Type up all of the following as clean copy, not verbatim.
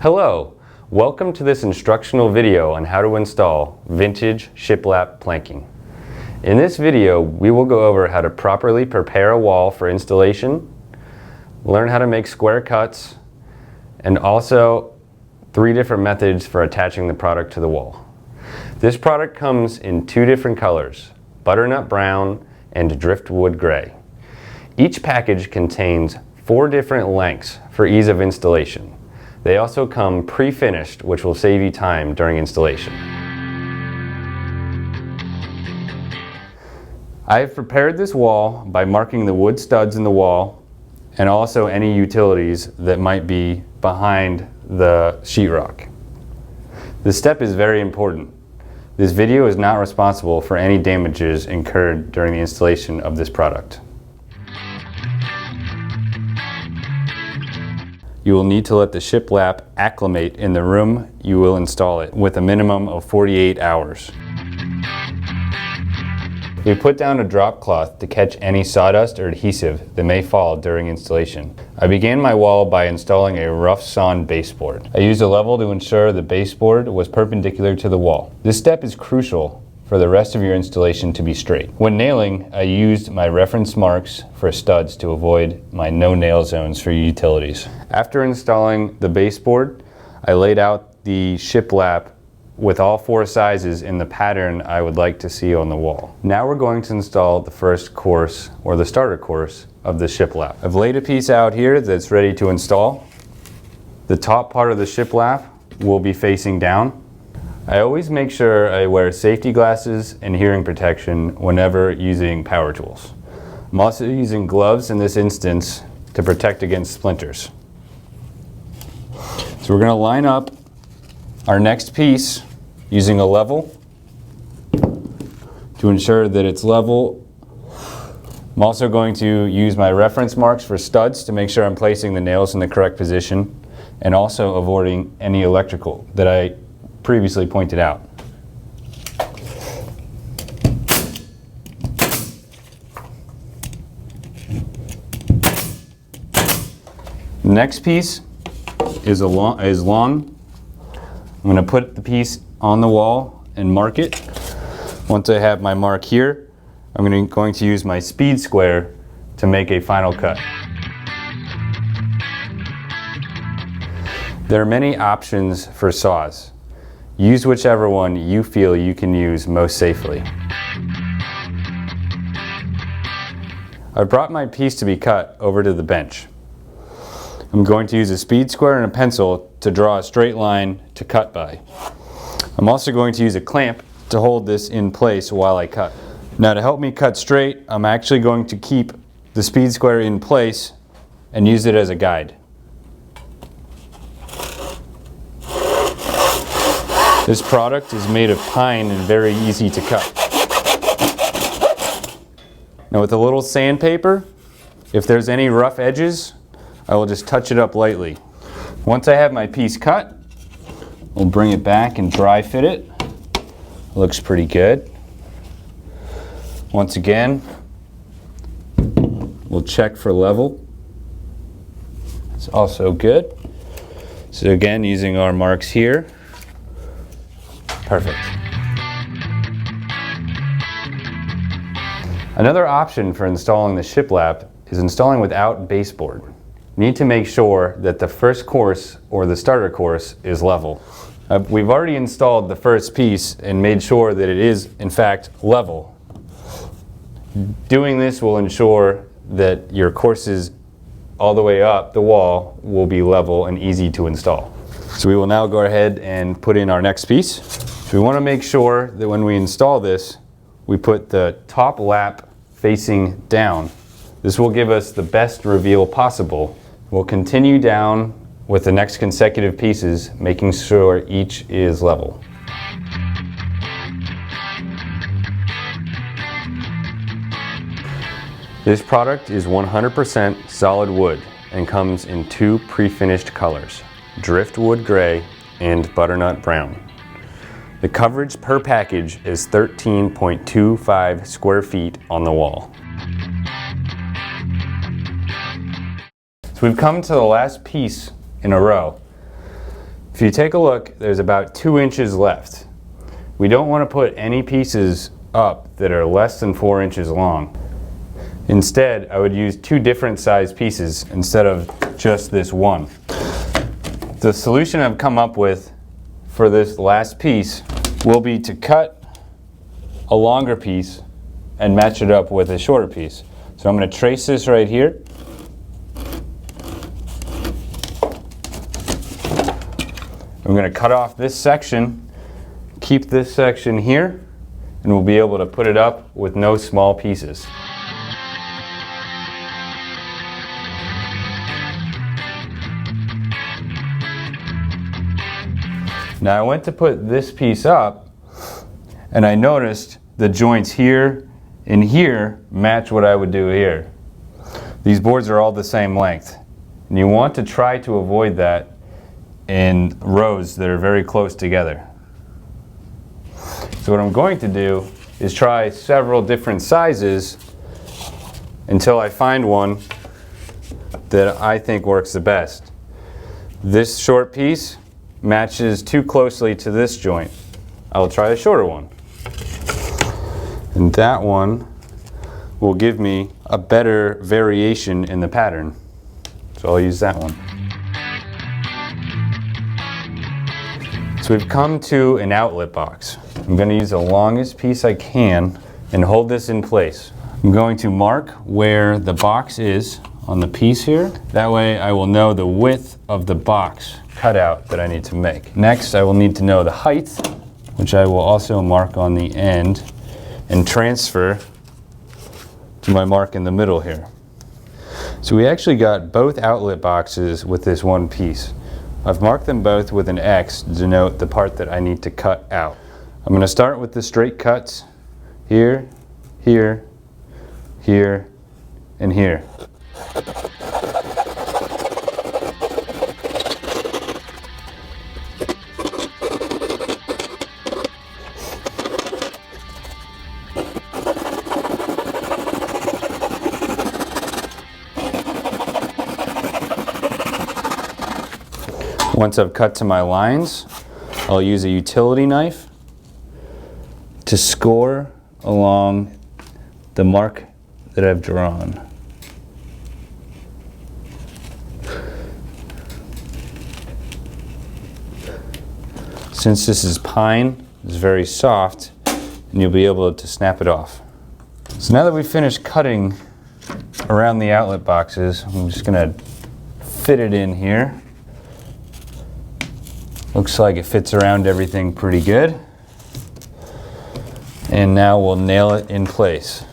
Hello, welcome to this instructional video on how to install vintage shiplap planking. In this video, we will go over how to properly prepare a wall for installation, learn how to make square cuts, and also 3 different methods for attaching the product to the wall. This product comes in 2 different colors, butternut brown and driftwood gray. Each package contains 4 different lengths for ease of installation. They also come pre-finished, which will save you time during installation. I have prepared this wall by marking the wood studs in the wall and also any utilities that might be behind the sheetrock. This step is very important. This video is not responsible for any damages incurred during the installation of this product. You will need to let the shiplap acclimate in the room you will install it with a minimum of 48 hours. We put down a drop cloth to catch any sawdust or adhesive that may fall during installation. I began my wall by installing a rough sawn baseboard. I used a level to ensure the baseboard was perpendicular to the wall. This step is crucial for the rest of your installation to be straight. When nailing, I used my reference marks for studs to avoid my no-nail zones for utilities. After installing the baseboard, I laid out the shiplap with all 4 sizes in the pattern I would like to see on the wall. Now we're going to install the first course, or the starter course, of the shiplap. I've laid a piece out here that's ready to install. The top part of the shiplap will be facing down. I always make sure I wear safety glasses and hearing protection whenever using power tools. I'm also using gloves in this instance to protect against splinters. So we're going to line up our next piece using a level to ensure that it's level. I'm also going to use my reference marks for studs to make sure I'm placing the nails in the correct position and also avoiding any electrical that I previously pointed out. The next piece is long. I'm going to put the piece on the wall and mark it. Once I have my mark here, I'm going to use my speed square to make a final cut. There are many options for saws. Use whichever one you feel you can use most safely. I brought my piece to be cut over to the bench. I'm going to use a speed square and a pencil to draw a straight line to cut by. I'm also going to use a clamp to hold this in place while I cut. Now, to help me cut straight, I'm actually going to keep the speed square in place and use it as a guide. This product is made of pine and very easy to cut. Now, with a little sandpaper, if there's any rough edges, I will just touch it up lightly. Once I have my piece cut, we'll bring it back and dry fit it. Looks pretty good. Once again, we'll check for level. It's also good. So again, using our marks here. Perfect. Another option for installing the shiplap is installing without baseboard. You need to make sure that the first course or the starter course is level. We've already installed the first piece and made sure that it is in fact level. Doing this will ensure that your courses all the way up the wall will be level and easy to install. So we will now go ahead and put in our next piece. So we want to make sure that when we install this, we put the top lap facing down. This will give us the best reveal possible. We'll continue down with the next consecutive pieces, making sure each is level. This product is 100% solid wood and comes in 2 pre-finished colors, driftwood gray and butternut brown. The coverage per package is 13.25 square feet on the wall. So we've come to the last piece in a row. If you take a look, there's about 2 inches left. We don't want to put any pieces up that are less than 4 inches long. Instead, I would use 2 different size pieces instead of just this one. The solution I've come up with for this last piece will be to cut a longer piece and match it up with a shorter piece. So I'm going to trace this right here. I'm going to cut off this section, keep this section here, and we'll be able to put it up with no small pieces. Now I went to put this piece up and I noticed the joints here and here match what I would do here. These boards are all the same length and you want to try to avoid that in rows that are very close together. So what I'm going to do is try several different sizes until I find one that I think works the best. This short piece matches too closely to this joint. I'll try a shorter one. And that one will give me a better variation in the pattern. So I'll use that one. So we've come to an outlet box. I'm going to use the longest piece I can and hold this in place. I'm going to mark where the box is on the piece here. That way I will know the width of the box cutout that I need to make. Next, I will need to know the height, which I will also mark on the end and transfer to my mark in the middle here. So we actually got both outlet boxes with this one piece. I've marked them both with an X to denote the part that I need to cut out. I'm going to start with the straight cuts here, here, here, and here. Once I've cut to my lines, I'll use a utility knife to score along the mark that I've drawn. Since this is pine, it's very soft, and you'll be able to snap it off. So now that we've finished cutting around the outlet boxes, I'm just going to fit it in here. Looks like it fits around everything pretty good. And now we'll nail it in place.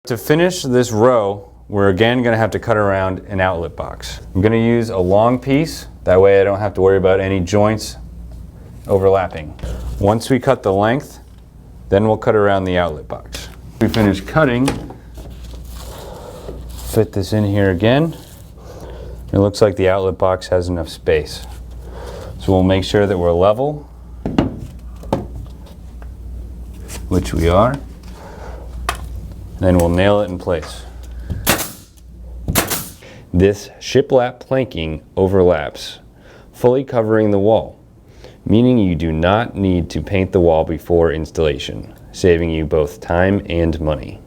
To finish this row, we're again going to have to cut around an outlet box. I'm going to use a long piece, that way I don't have to worry about any joints overlapping. Once we cut the length, then we'll cut around the outlet box. We finish cutting, fit this in here again. It looks like the outlet box has enough space. So we'll make sure that we're level, which we are. Then we'll nail it in place. This shiplap planking overlaps, fully covering the wall, meaning you do not need to paint the wall before installation, saving you both time and money.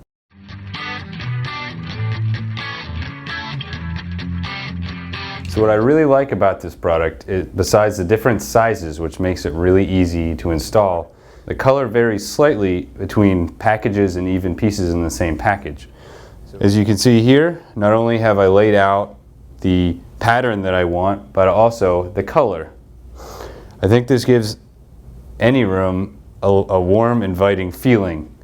So what I really like about this product is, besides the different sizes, which makes it really easy to install, the color varies slightly between packages and even pieces in the same package. As you can see here, not only have I laid out the pattern that I want, but also the color. I think this gives any room a warm, inviting feeling.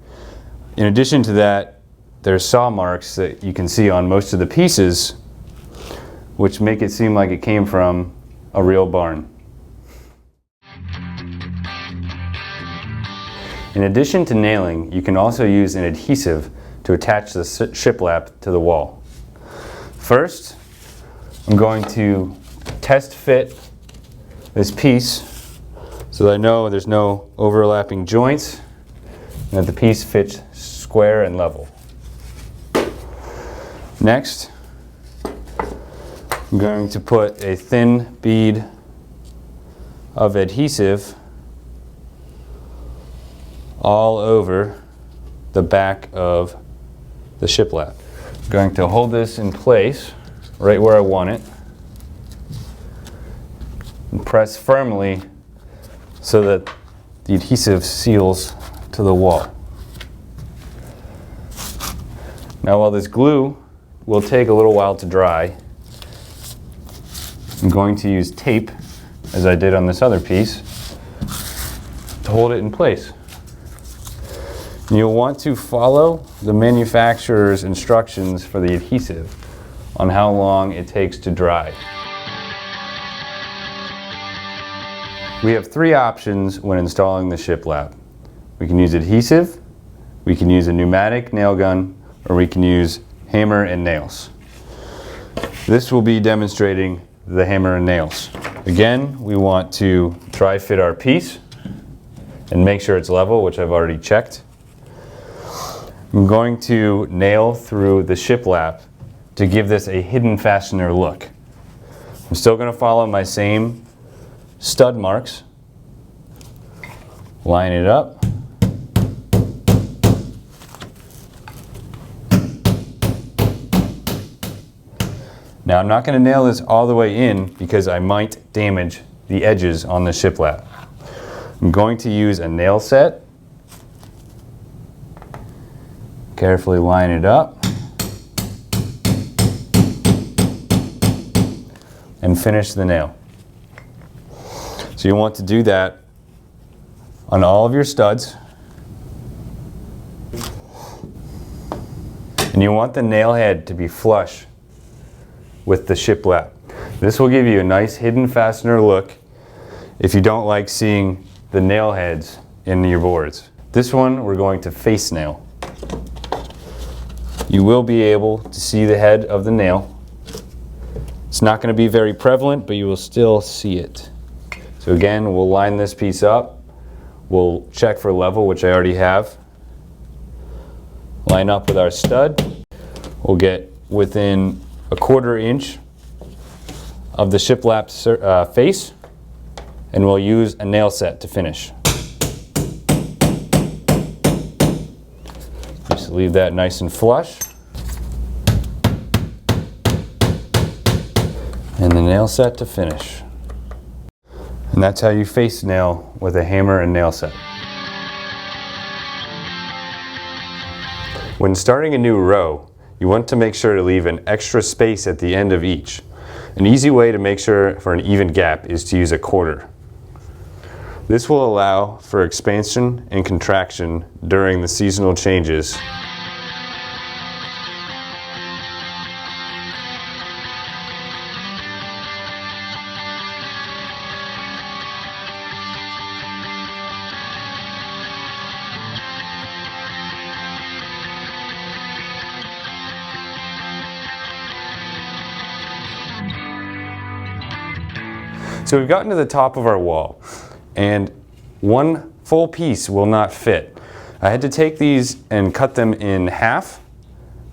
In addition to that, there's saw marks that you can see on most of the pieces, which make it seem like it came from a real barn. In addition to nailing, you can also use an adhesive to attach the shiplap to the wall. First, I'm going to test fit this piece so that I know there's no overlapping joints and that the piece fits square and level. Next, I'm going to put a thin bead of adhesive all over the back of the shiplap. I'm going to hold this in place right where I want it and press firmly so that the adhesive seals to the wall. Now while this glue will take a little while to dry, I'm going to use tape, as I did on this other piece, to hold it in place. You'll want to follow the manufacturer's instructions for the adhesive on how long it takes to dry. We have three options when installing the shiplap. We can use adhesive, we can use a pneumatic nail gun, or we can use hammer and nails. This will be demonstrating the hammer and nails. Again, we want to dry fit our piece and make sure it's level, which I've already checked. I'm going to nail through the shiplap to give this a hidden fastener look. I'm still going to follow my same stud marks. Line it up. Now I'm not going to nail this all the way in because I might damage the edges on the shiplap. I'm going to use a nail set. Carefully line it up and finish the nail. So you want to do that on all of your studs. And you want the nail head to be flush with the shiplap. This will give you a nice hidden fastener look if you don't like seeing the nail heads in your boards. This one we're going to face nail. You will be able to see the head of the nail. It's not going to be very prevalent, but you will still see it. So again, we'll line this piece up. We'll check for level, which I already have. Line up with our stud. We'll get within a 1/4 inch of the shiplap face, and we'll use a nail set to finish. Just leave that nice and flush. And the nail set to finish. And that's how you face nail with a hammer and nail set. When starting a new row, you want to make sure to leave an extra space at the end of each. An easy way to make sure for an even gap is to use a 1/4. This will allow for expansion and contraction during the seasonal changes. So we've gotten to the top of our wall, and one full piece will not fit. I had to take these and cut them in half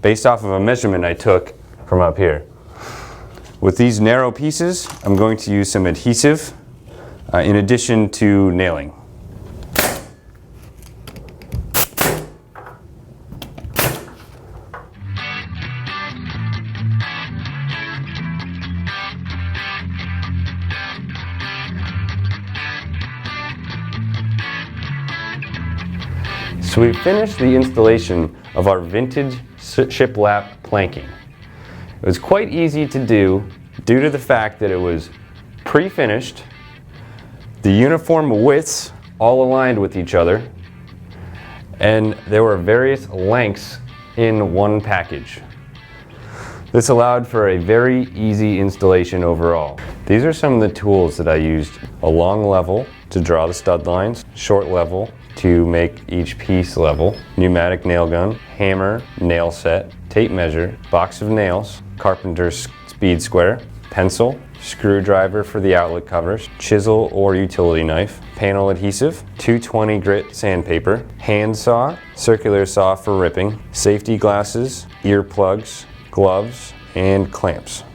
based off of a measurement I took from up here. With these narrow pieces, I'm going to use some adhesive in addition to nailing. So we finished the installation of our vintage shiplap planking. It was quite easy to do due to the fact that it was pre-finished, the uniform widths all aligned with each other, and there were various lengths in one package. This allowed for a very easy installation overall. These are some of the tools that I used: a long level to draw the stud lines, short level to make each piece level, pneumatic nail gun, hammer, nail set, tape measure, box of nails, carpenter's speed square, pencil, screwdriver for the outlet covers, chisel or utility knife, panel adhesive, 220 grit sandpaper, hand saw, circular saw for ripping, safety glasses, earplugs, gloves, and clamps.